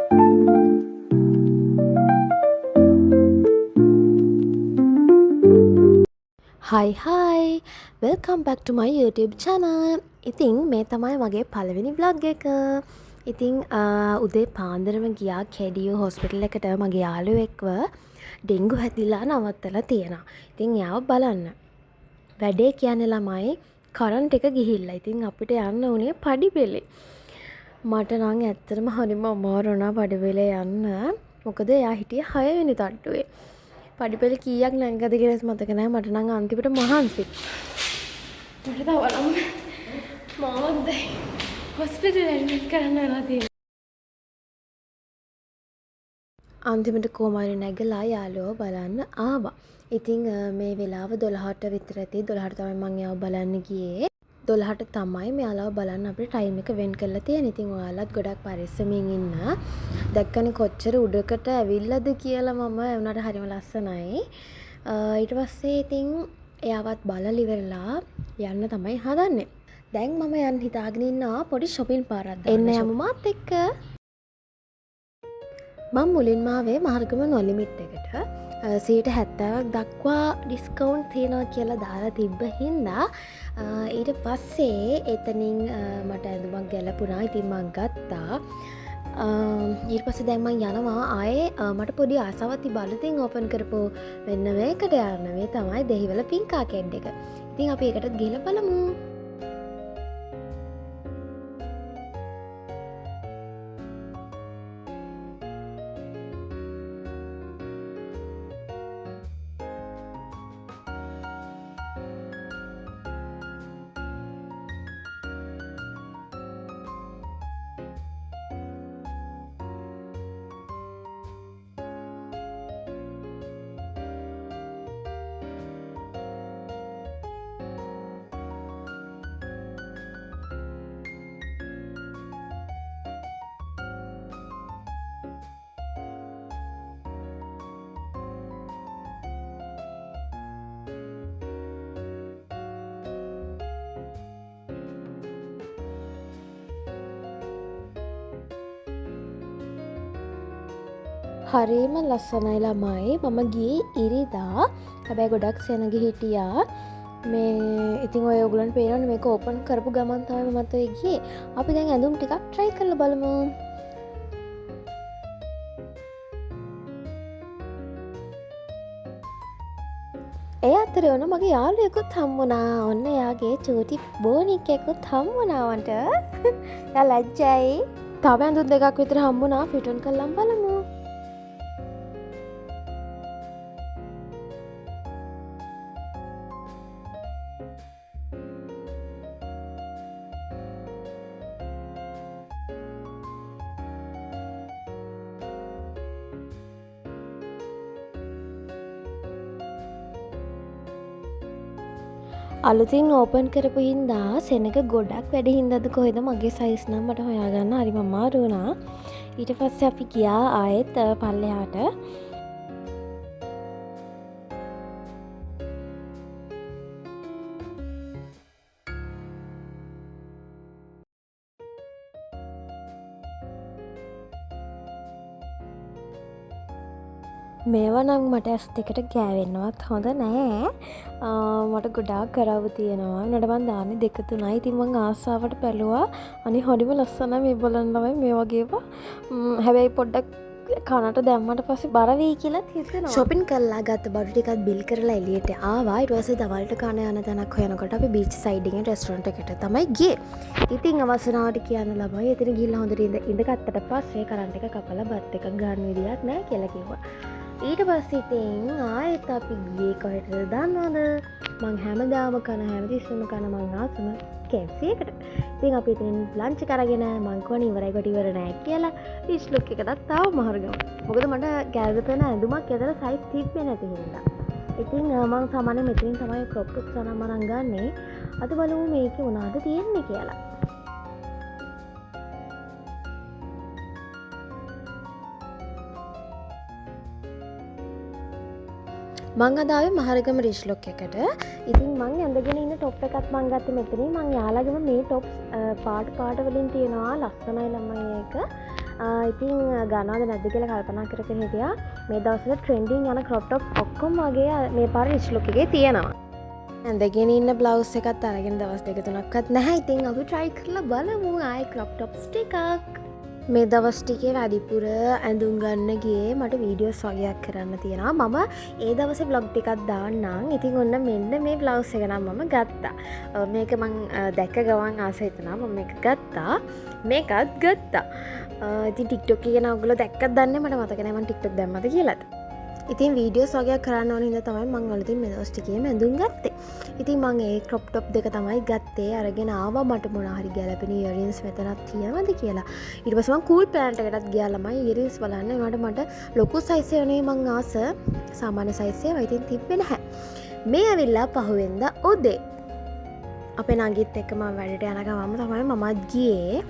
Hi, welcome back to my YouTube channel. ඉතින් මේ තමයි මගේ පළවෙනි vlog එක. ඉතින් උදේ පාන්දරම ගියා කැඩියෝ හොස්පිටල් එකට මගේ යාළුවෙක්ව ඩෙන්ගු හැදිලා නවත්තලා තියෙනවා. ඉතින් එයාව බලන්න. වැඩේ කියන්නේ ළමයි කරන්ට් එක ගිහිල්ලා. ඉතින් අපිට යන්න උනේ පඩිපෙලේ. මට නම් ඇත්තටම හරිම අමාරු වුණා පඩිපෙලේ යන්න. මොකද එයා හිටියේ 6 වෙනි තට්ටුවේ. පඩිපෙළ කීයක් නැංගද කියලා මතක නැහැ. මට නම් අන්තිමට මහන්සි. මට තවලම මාවත් දැන් හොස්පිටල් ඇඩ්මිට් කරන්න වෙලා තියෙනවා. අන්තිමට කොහොමරි නැගලා යාළුවෝ බලන්න ආවා. ඉතින් මේ වෙලාව 12ට විතර ඇති. 12ට තමයි මම යාව බලන්න ගියේ. 12ට තමයි මෙයාලව බලන්න අපිට ටයිම් එක වෙන් කරලා තියෙන්නේ. ඉතින් ඔයාලත් ගොඩක් පරිස්සමින් ඉන්න. දැක්කනේ කොච්චර උඩකට ඇවිල්ලාද කියලා මම උනාට හරිම ලස්සනයි. ඊට පස්සේ ඉතින් එයාවත් බලලා ඉවරලා යන්න තමයි හදන්නේ. දැන් මම යන්න හිතාගෙන ඉන්නවා පොඩි shopping පාරක් දාන්න. එන්න යමු මාත් එක්ක. මම මුලින්ම ආවේ මහර්ගම නොලිමිට් එකට. 70ක් දක්වා ඩිස්කවුන්ට් තියෙනවා කියලා දාලා තිබ්බ හින්දා ඊට පස්සේ එතනින් මට ඇඳුමක් ගැලපුණා. ඉතින් මම ගත්තා. ඊට පස්සේ දැන් මම යනවා ආයේ මට පොඩි ආසාවක් තිබ්බලු. ඉතින් ඕපන් කරපුව මෙන්න මේකට යන්න. මේ තමයි දෙහිවල පින්ක් ආකේඩ් එක. ඉතින් අපි ඒකටත් ගිහලා බලමු. හරිම ලස්සනයි ළමයි. මම ගියේ ඉරිදා. හැබැයි ගොඩක් සෙනග හිටියා. මේ ඉතින් ඔය ඔයගොල්ලන්ට පේනවනේ මේක ඕපන් කරපු ගමන් තමයි මමත් ඔය ගියේ. අපි දැන් ඇඳුම් ටිකක් try කරලා බලමු. ඒ අතරේ ඔන්න මගේ යාළුවෙකුත් හම්බුණා. ඔන්න එයාගේ චූටි බෝනික් එකකුත් හම්බුණා මට. එයා ලැජ්ජයි. තව ඇඳුම් දෙකක් විතර හම්බුණා. ෆිට් ඔන් කරලා බලමු. අලුතින් ඕපන් කරපු හින්දා සෙනග ගොඩක් වැඩි හින්දාද කොහෙද මගේ සයිස් නම් මට හොයාගන්න හරිම අමාරු වුණා. ඊට පස්සේ අපි ගියා ආයෙත් පල්ලෙහාට. මේවා නම් මට ඇස් දෙකට ගෑවෙන්නවත් හොඳ නෑ. මට ගොඩාක් කරාව තියෙනවා. නඩ මන් දාන්නේ 2-3යි. ඉතින් මං ආසාවට බැලුවා. අනේ හරිම ලස්සනයි මේ බලන්න ළමයි මේ වගේවා. හැබැයි පොඩ්ඩක් කනට දැම්මට පස්සේ බර වෙයි කියලා හිතෙනවා. shopping කරලා ගත්ත බඩු ටිකක් බිල් කරලා එළියට ආවා. ඊට පස්සේ දවල්ට කන යන තැනක් හොයනකොට අපි බීච් සයිඩ් එකේ රෙස්ටොරන්ට් එකට තමයි ගියේ. ඉතින් අවසනාවට කියන්න ළමයි එතන ගිහිල්ලා හොඳට ඉඳගත්තට පස්සේ කරන්ට් එක කපලා බත් එකක් ගන්න විදියක් නෑ කියලා කිව්වා. ඊට පස්සේ ඉතින් ආයෙත් අපි ගියේ කොහෙටද දන්නවද? මං හැමදාම කන හැමතිස්සෙම කන මං ආසම KFC එකට. ඉතින් අපි ඉතින් ලන්ච් එක අරගෙන මං කොහොන ඉවරයි කොට ඉවර නෑ කියලා ඩිෂ් ලුක් එකටත් තාම මහරගම. මොකද මට කැලරි ඇඳුමක් ඇදලා සයිස් තිබ්බේ නැති හින්දා. ඉතින් මං සාමාන්‍යයෙන් මෙතනින් තමයි ක්‍රොප් ටොප්ස් අරන් ගන්නෙ. අද බලමු මේකේ මොනවද තියෙන්නේ කියලා. මං අද ආවේ මහරගම රිච් ලොක් එකට. ඉතින් මං ඇඳගෙන ඉන්න টොප් එකක් මං ගත්තේ මෙතනින්. මං යාළුවගේම මේ টොප්ස් පාට වලින් තියෙනවා ලස්සනයි ළමයි එක. ඉතින් ගනවාද නැද්ද කියලා කල්පනා කරගෙන හිටියා. මේ දවස්වල ට්‍රෙන්ඩින් යන ක්‍රොප් ටොප්ස් ඔක්කොම වගේ මේ පාර රිච් ලුක් එකේ තියෙනවා. ඇඳගෙන ඉන්න බ්ලවුස් එකත් අරගෙන දවස් දෙක තුනක්වත් නැහැ. ඉතින් අපි try කරලා බලමු ආයි ක්‍රොප් ටොප්ස් ටිකක්. මේ දවස් ටිකේ වැඩිපුර ඇඳුම් ගන්න ගියේ මට වීඩියෝස් වගේක් කරන්න තියෙනවා. මම ඒ දවසේ vlog ටිකක් දාන්නම්. ඉතින් ඔන්න මෙන්න මේ බ්ලවුස් එක නම් මම ගත්තා. මේක මං දැක්ක ගමන් ආස හිතුණා මම මේක ගත්තා. මේකත් ගත්තා. ඉතින් TikTok එකේ නම් ඔයගොල්ලෝ දැක්කත් දන්නේ මට මතක නැහැ මම TikTok දැම්මද කියලාද. ඉතින් වීඩියෝස් වගේක් කරන්න ඕන හින්දා තමයි මං අලුතින් මේ දවස් ටිකේම ඇඳුම් ගත්තේ. ඉතින් මං ඒ ක්‍රොප් ටොප් දෙක තමයි ගත්තේ. අරගෙන ආවා මට මොනවා හරි ගැලපෙන ඉයරින්ග්ස් මෙතනක් තියෙනවද කියලා. ඊට පස්සේ මං කූල් ප්ලැනට් එකටත් ගියා ළමයි ඉයරින්ග්ස් බලන්න. ඒකට මට ලොකු සයිස් එක නෙවෙයි මං ආස. සාමාන්‍ය සයිස් එක වයිතින් තිබ්බේ නැහැ. මේ ඇවිල්ලා පහුවෙන්දා උදේ. අපේ නංගිත් එක්ක මම වැඩට යන ගමන්ම තමයි මමත් ගියේ.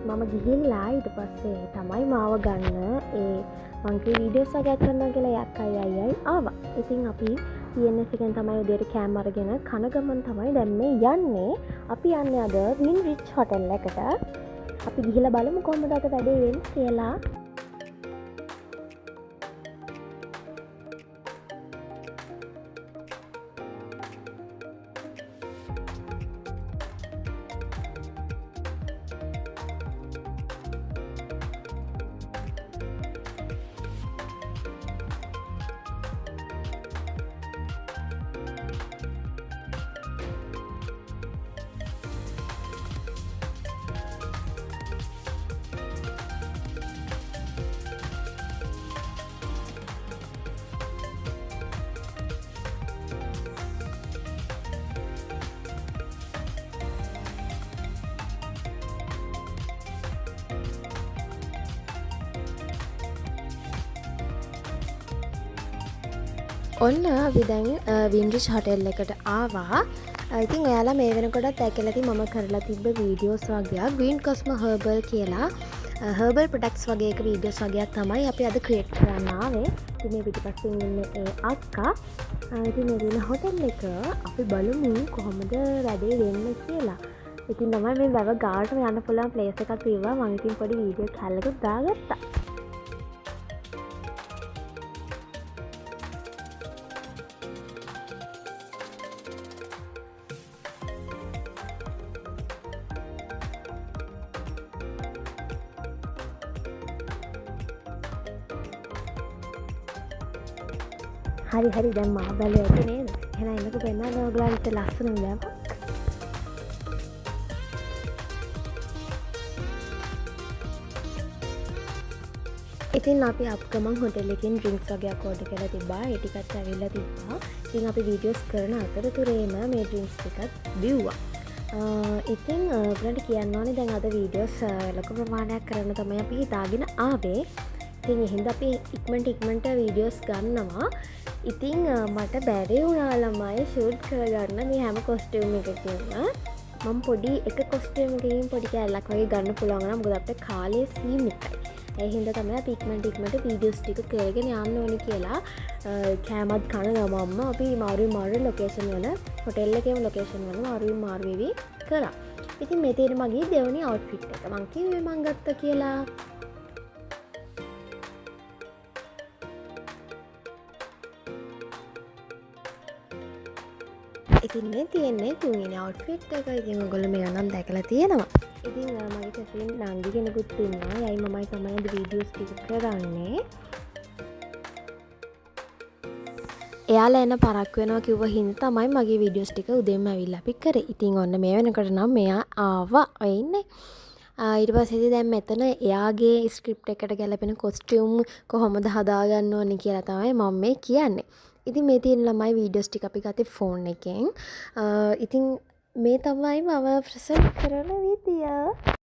මම ගිහිල්ලා ඊට පස්සේ තමයි මාව ගන්න ඒ මංගේ වීඩියෝස් වගේක් කරනවා කියලා යක්කයි අයියයි ආවා. ඉතින් අපි TNS එකෙන් තමයි උදේට කෑම අරගෙන කන ගමන් තමයි දැන් මේ යන්නේ. අපි යන්නේ අද වින් රිච් හොටෙල් එකට. අපි ගිහිල්ලා බලමු කොහොමද අද වැඩේ වෙන්නේ කියලා. ඔන්න අපි දැන් වින්රිච් හොටෙල් එකට ආවා. ඉතින් ඔයාලා මේ වෙනකොටත් දැකලා ඇති මම කරලා තිබ්බ වීඩියෝස් වගේක් Green Cosmo Herbal කියලා herbal products වගේ එක වීඩියෝස් වගේක් තමයි අපි අද ක්‍රියේට් කරන්න ආවේ. ඉතින් මේ පිටිපස්සෙන් ඉන්නේ ඒ අක්කා. ඉතින් මේ දින හොටෙල් එක අපි බලමු කොහොමද වැඩේ වෙන්නේ කියලා. ඉතින් තමයි මේ වැව ගාටම යන්න පුළුවන් ප්ලේස් එකක් තියෙනවා. මම ඉතින් පොඩි වීඩියෝ කැලලකුත් දාගත්තා. හරි දැන් මා බැලුව ඇති නේද? එහෙනම් එන්නකෝ පෙන්නන්න ඔයගලන්ට ලස්සන වැවක්. ඉතින් අපි අප්ගමන් හොටෙල් එකකින් ඩ්‍රින්ක්ස් වගේක් ඕඩර් කරලා තිබ්බා. ඒ ටිකත් ඇවිල්ලා තිබ්බා. ඉතින් අපි වීඩියෝස් කරන අතරතුරේම මේ ඩ්‍රින්ක්ස් ටිකත් බිව්වා. ඉතින් ඔයගලන්ට කියන්න ඕනේ දැන් අද වීඩියෝස් ලොකු ප්‍රමාණයක් කරන්න තමයි අපි හිතාගෙන ආවේ. ඉතින් එහෙනම් අපි ඉක්මනට වීඩියෝස් ගන්නවා. ඉතින් මට බැරි වුණා ළමයි ෂූට් කරගන්න මේ හැම කොස්ටියුම් එකකින්ම. මම පොඩි එක කොස්ටියුම් එකකින් පොඩි කැලලක් වගේ ගන්න පුළුවන් නම් මොකද අපිට කාලය සීමිතයි. ඒ හින්දා තමයි අපි ඉක්මනට වීඩියෝස් ටික කරගෙන යන්න ඕනේ කියලා කැමත් කන ගමම්ම අපි මාරු ලොකේෂන් වල හොටෙල් එකේම ලොකේෂන් වල මාරු වෙවි කරා. ඉතින් මේ තියෙන මගේ දෙවෙනි අවුට්ෆිට් එක. මං කිව්වේ මං ගත්තා කියලා. ඉතින් මේ තියෙන්නේ තුන්වෙනි අවුට්ෆිට් එක. ඉතින් ඔයගොල්ලෝ මේව නම් දැකලා තියෙනවා. ඉතින් මගේ කැසින් නංගි කෙනෙකුත් ඉන්නවා. යයි මමයි තමයි අද වීඩියෝස් ටික කරන්නේ. එයාලා එන පරක් වෙනවා කිව්ව හින්දා තමයි මගේ වීඩියෝස් ටික උදේම ඇවිල්ලා අපි කරේ. ඉතින් ඔන්න මේ වෙනකොට නම් මෙයා ආවා. ඔය ඉන්නේ. ඊට පස්සේ දැන් මෙතන එයාගේ ස්ක්‍රිප්ට් එකට ගැලපෙන කොස්ටියුම් කොහොමද හදාගන්න ඕනේ කියලා තමයි මම මේ කියන්නේ. ඉතින් මේ තියෙන ළමයි වීඩියෝස් ටික අපි ගත්තේ ෆෝන් එකෙන්. ඉතින් මේ තමයි මම ප්‍රසන්ට් කරන විදිය.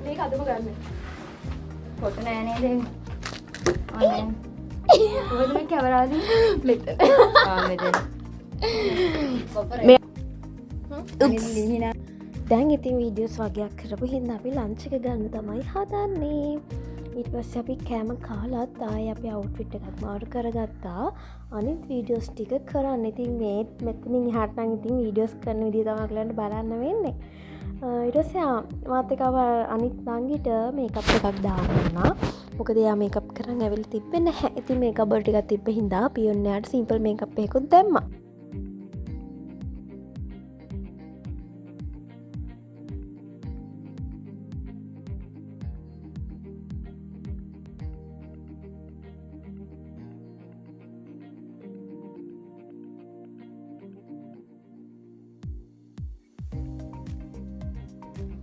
මේක අදම ගන්න. කොට නෑ නේද? අනේ. කොහෙද මේ කැමරාවදී? මෙතන. මෙතන. මේ ලිහිනා. දැන් ඉතින් වීඩියෝස් වගේයක් කරපු හින්දා අපි ලන්ච් එක ගන්න තමයි හදන්නේ. ඊට පස්සේ අපි කෑම කාලත් ආයේ අපි අවුට්ෆිට් එකක් මාරු කරගත්තා. අනිත් වීඩියෝස් ටික කරන්න. ඉතින් මේ මෙතනින් එහාට නම් ඉතින් වීඩියෝස් කරන විදිය තමයි ඔයගලන්ට බලන්න වෙන්නේ. ඊට පස්සේ මාත් එක්ක අනිත් නංගිට මේකප් එකක් දාන්න වුණා. මොකද එයා මේකප් කරන් ඇවිල්ලා තිබ්බේ නැහැ. ඉතින් මේකප් වල ටිකක් තිබ්බ හින්දා අපි ඔන්නයාට සිම්පල් මේකප් එකකුත් දැම්මා.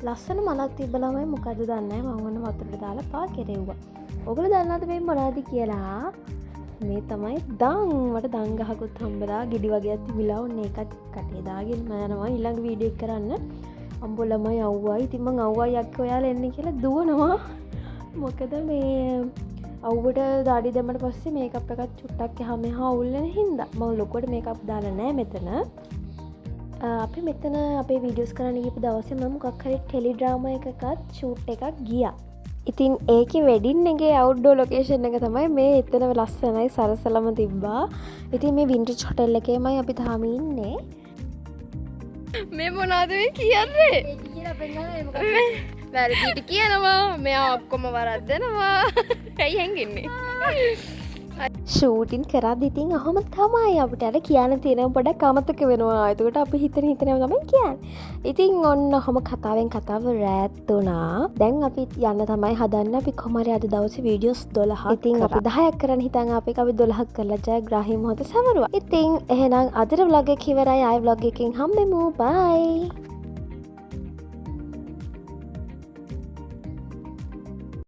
ලස්සන මලක් තිබ්බ ළමයි මොකද දන්නේ නැහැ මම ඔන්න වතුරට දාලා පා කෙරෙව්වා. ඔයගොල්ලෝ දන්නවද මේ මොනවද කියලා? මේ තමයි දන්. මට දන් ගහකුත් හම්බලා ගෙඩි වගේක් තිබිලා ඔන්න ඒකත් කටේ දාගෙන යනවා ඊළඟ වීඩියෝ එක කරන්න. අම්බෝ ළමයි අවුවයි. ඉතින් මං අවුවයි අක්ක ඔයාලා එන්නේ කියලා දුවනවා. මොකද මේ අවුවට දාඩි දැම්මට පස්සේ මේකප් එකක් චුට්ටක් එහා මෙහා අවුල් වෙන හින්දා මම ලොකුවට මේකප් දාලා නැහැ මෙතන. අපි මෙතන අපේ වීඩියෝස් කරන්න ගියපු දවසේ මම මොකක් හරි ටෙලි ඩ්‍රාමා එකකත් ෂූට් එකක් ගියා. ඉතින් ඒකේ වෙඩින් එකේ අවුට්ඩෝර් ලොකේෂන් එක තමයි මේ එතන ලස්සනයි සරසලම තිබ්බා. ඉතින් මේ වින්ටේජ් හොටෙල් එකේමයි අපි තාම ඉන්නේ. මේ මොනවද මේ කියන්නේ? කියලා පෙන්නන්නේ මොකක්ද? වැරදිට කියනවා. මෙයා ඔක්කොම වරද්දනවා. ඇයි හැංගෙන්නේ? ෂූටින් කරද්දි ඉතින් අහම තමයි අපිට අර කියන්න තියෙන පොඩක් අමතක වෙනවා. එතකොට අපි හිතන තමයි කියන්නේ. ඉතින් ඔන්න ඔහම කතාවෙන් කතාව රැත් වුණා. දැන් අපි යන්න තමයි හදන්නේ. අපි කොහොම හරි අද දවසේ වීඩියෝස් 12ක්. ඉතින් අපි 10ක් කරන්න හිතන් අපි 12ක් කරලා ජයග්‍රාහී මොහොත සමරුවා. ඉතින් එහෙනම් අදට vlog එක ඉවරයි. ආයෙ vlog එකකින් හම්බෙමු. bye.